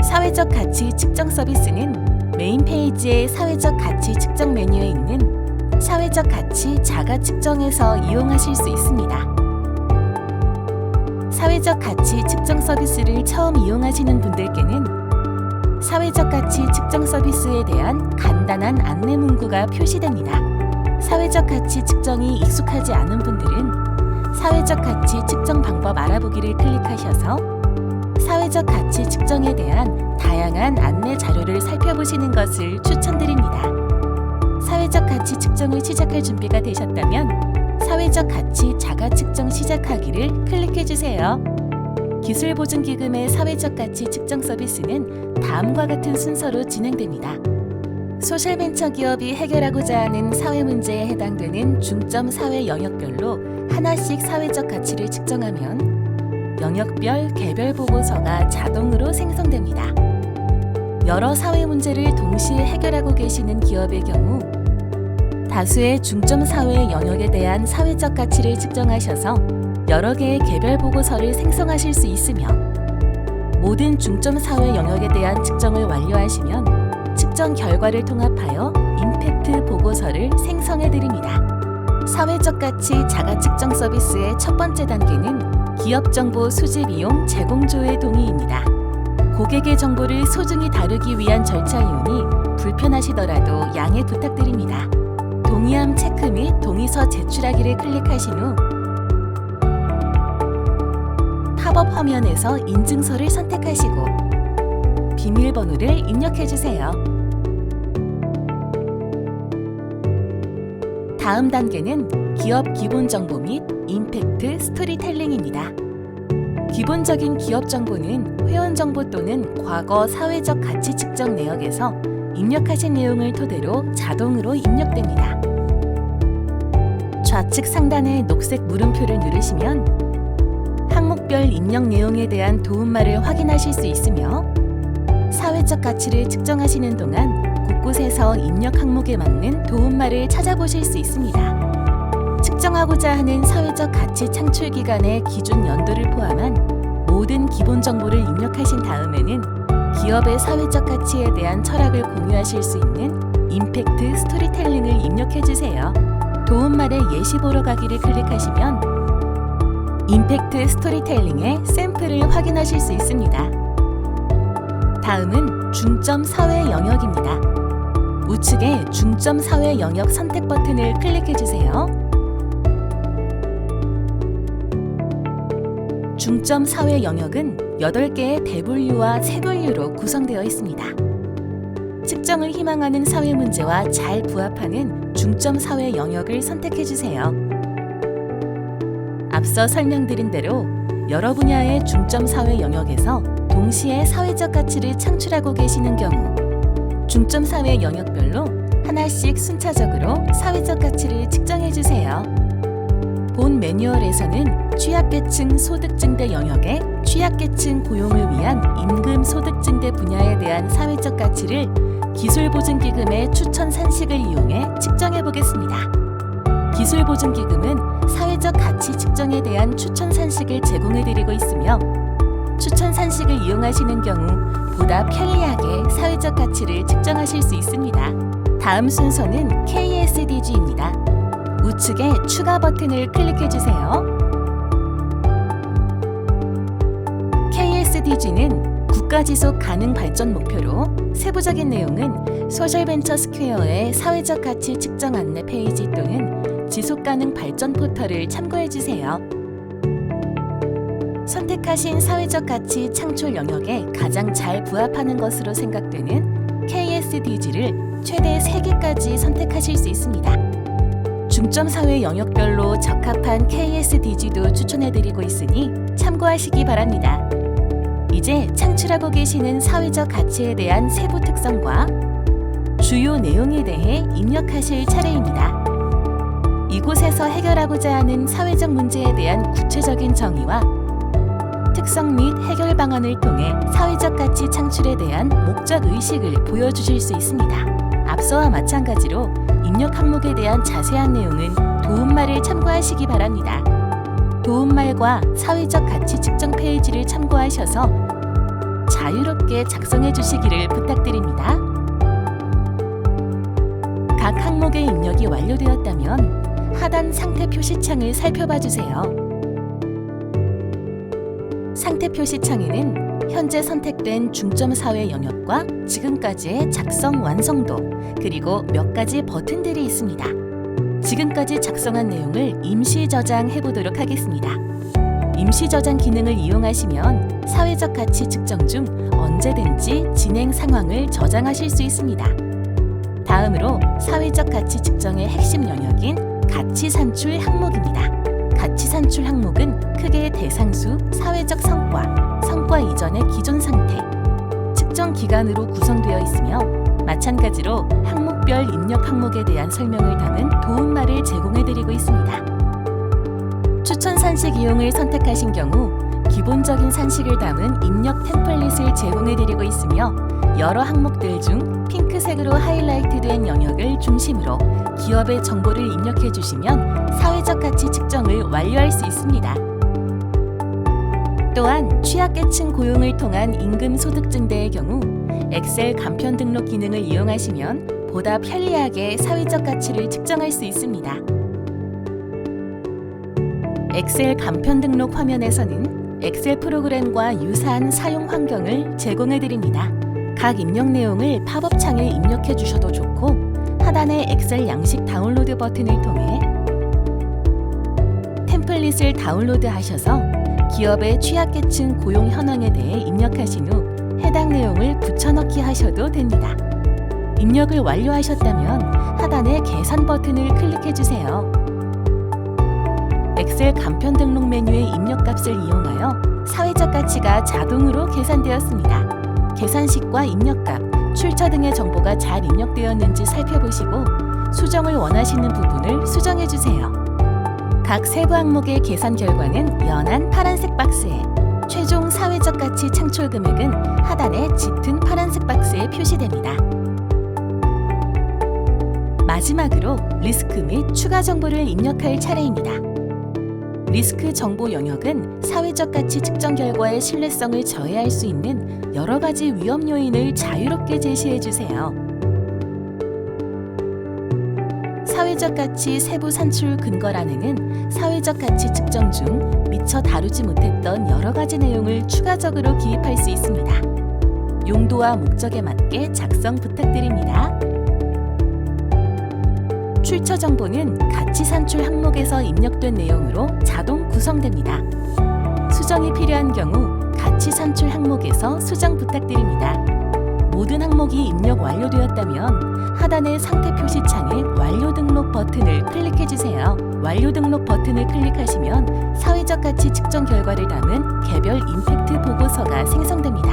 사회적 가치 측정 서비스는 메인 페이지의 사회적 가치 측정 메뉴에 있는 사회적 가치 자가 측정에서 이용하실 수 있습니다. 사회적 가치 측정 서비스를 처음 이용하시는 분들께는 사회적 가치 측정 서비스에 대한 간단한 안내 문구가 표시됩니다. 사회적 가치 측정이 익숙하지 않은 분들은 사회적 가치 측정 방법 알아보기를 클릭하셔서 사회적 가치 측정에 대한 다양한 안내 자료를 살펴보시는 것을 추천드립니다. 사회적 가치 측정을 시작할 준비가 되셨다면 사회적 가치 자가 측정 시작하기를 클릭해 주세요. 기술보증기금의 사회적 가치 측정 서비스는 다음과 같은 순서로 진행됩니다. 소셜벤처기업이 해결하고자 하는 사회 문제에 해당되는 중점 사회 영역별로 하나씩 사회적 가치를 측정하면 영역별 개별 보고서가 자동으로 생성됩니다. 여러 사회 문제를 동시에 해결하고 계시는 기업의 경우 다수의 중점 사회 영역에 대한 사회적 가치를 측정하셔서 여러 개의 개별 보고서를 생성하실 수 있으며 모든 중점 사회 영역에 대한 측정을 완료하시면 측정 결과를 통합하여 임팩트 보고서를 생성해 드립니다. 사회적 가치 자가 측정 서비스의 첫 번째 단계는 기업 정보 수집 이용 제공조의 동의입니다. 고객의 정보를 소중히 다루기 위한 절차이오니 불편하시더라도 양해 부탁드립니다. 동의함 체크 및 동의서 제출하기를 클릭하신 후 팝업 화면에서 인증서를 선택하시고 비밀번호를 입력해주세요. 다음 단계는 기업 기본 정보 및 임팩트 스토리텔링입니다. 기본적인 기업 정보는 회원 정보 또는 과거 사회적 가치 측정 내역에서 입력하신 내용을 토대로 자동으로 입력됩니다. 좌측 상단의 녹색 물음표를 누르시면 항목별 입력 내용에 대한 도움말을 확인하실 수 있으며 사회적 가치를 측정하시는 동안 곳곳에서 입력 항목에 맞는 도움말을 찾아보실 수 있습니다. 측정하고자 하는 사회적 가치 창출 기간의 기준 연도를 포함한 모든 기본 정보를 입력하신 다음에는 기업의 사회적 가치에 대한 철학을 공유하실 수 있는 임팩트 스토리텔링을 입력해 주세요. 도움말에 예시 보러 가기를 클릭하시면 임팩트 스토리텔링의 샘플을 확인하실 수 있습니다. 다음은 중점 사회 영역입니다. 우측에 중점 사회 영역 선택 버튼을 클릭해 주세요. 중점 사회 영역은 8개의 대분류와 세분류로 구성되어 있습니다. 측정을 희망하는 사회 문제와 잘 부합하는 중점 사회 영역을 선택해 주세요. 앞서 설명드린 대로 여러 분야의 중점 사회 영역에서 동시에 사회적 가치를 창출하고 계시는 경우 중점 사회 영역별로 하나씩 순차적으로 사회적 가치를 측정해 주세요. 본 매뉴얼에서는 취약계층 소득증대 영역의 취약계층 고용을 위한 임금 소득증대 분야에 대한 사회적 가치를 기술보증기금의 추천 산식을 이용해 측정해 보겠습니다. 기술보증기금은 사회적 가치 측정에 대한 추천 산식을 제공해 드리고 있으며 추천 산식을 이용하시는 경우 보다 편리하게 사회적 가치를 측정하실 수 있습니다. 다음 순서는 KSDG입니다. 우측에 추가 버튼을 클릭해 주세요. KSDG는 국가지속 가능 발전 목표로 세부적인 내용은 소셜벤처 스퀘어의 사회적 가치 측정 안내 페이지 또는 지속가능 발전 포털을 참고해 주세요. 선택하신 사회적 가치 창출 영역에 가장 잘 부합하는 것으로 생각되는 KSDG를 최대 3개까지 선택하실 수 있습니다. 중점 사회 영역별로 적합한 KSDG도 추천해드리고 있으니 참고하시기 바랍니다. 이제 창출하고 계시는 사회적 가치에 대한 세부 특성과 주요 내용에 대해 입력하실 차례입니다. 이곳에서 해결하고자 하는 사회적 문제에 대한 구체적인 정의와 특성 및 해결 방안을 통해 사회적 가치 창출에 대한 목적 의식을 보여주실 수 있습니다. 앞서와 마찬가지로 입력 항목에 대한 자세한 내용은 도움말을 참고하시기 바랍니다. 도움말과 사회적 가치 측정 페이지를 참고하셔서 자유롭게 작성해 주시기를 부탁드립니다. 각 항목의 입력이 완료되었다면 하단 상태 표시창을 살펴봐 주세요. 상태 표시창에는 현재 선택된 중점 사회 영역과 지금까지의 작성 완성도, 그리고 몇 가지 버튼들이 있습니다. 지금까지 작성한 내용을 임시 저장해 보도록 하겠습니다. 임시 저장 기능을 이용하시면 사회적 가치 측정 중 언제든지 진행 상황을 저장하실 수 있습니다. 다음으로 사회적 가치 측정의 핵심 영역인 가치 산출 항목입니다. 가치 산출 항목은 크게 대상수, 사회적 성과, 성과 이전의 기존 상태, 측정 기간으로 구성되어 있으며 마찬가지로 항목별 입력 항목에 대한 설명을 담은 도움말을 제공해드리고 있습니다. 추천 산식 이용을 선택하신 경우 기본적인 산식을 담은 입력 템플릿을 제공해드리고 있으며 여러 항목들 중 핑크색으로 하이라이트된 영역을 중심으로 기업의 정보를 입력해 주시면 사회적 가치 측정을 완료할 수 있습니다. 또한 취약계층 고용을 통한 임금 소득 증대의 경우 엑셀 간편 등록 기능을 이용하시면 보다 편리하게 사회적 가치를 측정할 수 있습니다. 엑셀 간편 등록 화면에서는 엑셀 프로그램과 유사한 사용 환경을 제공해 드립니다. 각 입력 내용을 팝업 창에 입력해 주셔도 좋고 하단의 엑셀 양식 다운로드 버튼을 통해 템플릿을 다운로드 하셔서 기업의 취약계층 고용 현황에 대해 입력하신 후 해당 내용을 붙여넣기 하셔도 됩니다. 입력을 완료하셨다면 하단의 계산 버튼을 클릭해 주세요. 엑셀 간편 등록 메뉴의 입력값을 이용하여 사회적 가치가 자동으로 계산되었습니다. 계산식과 입력값, 출처 등의 정보가 잘 입력되었는지 살펴보시고 수정을 원하시는 부분을 수정해 주세요. 각 세부 항목의 계산 결과는 연한 파란색 박스에, 최종 사회적 가치 창출 금액은 하단의 짙은 파란색 박스에 표시됩니다. 마지막으로 리스크 및 추가 정보를 입력할 차례입니다. 리스크 정보 영역은 사회적 가치 측정 결과의 신뢰성을 저해할 수 있는 여러 가지 위험 요인을 자유롭게 제시해 주세요. 사회적 가치 세부 산출 근거란에는 사회적 가치 측정 중 미처 다루지 못했던 여러 가지 내용을 추가적으로 기입할 수 있습니다. 용도와 목적에 맞게 작성 부탁드립니다. 출처 정보는 가치 산출 항목에서 입력된 내용으로 자동 구성됩니다. 수정이 필요한 경우 가치 산출 항목에서 수정 부탁드립니다. 모든 항목이 입력 완료되었다면 하단의 상태 표시창에 완료 등록 버튼을 클릭해 주세요. 완료 등록 버튼을 클릭하시면 사회적 가치 측정 결과를 담은 개별 임팩트 보고서가 생성됩니다.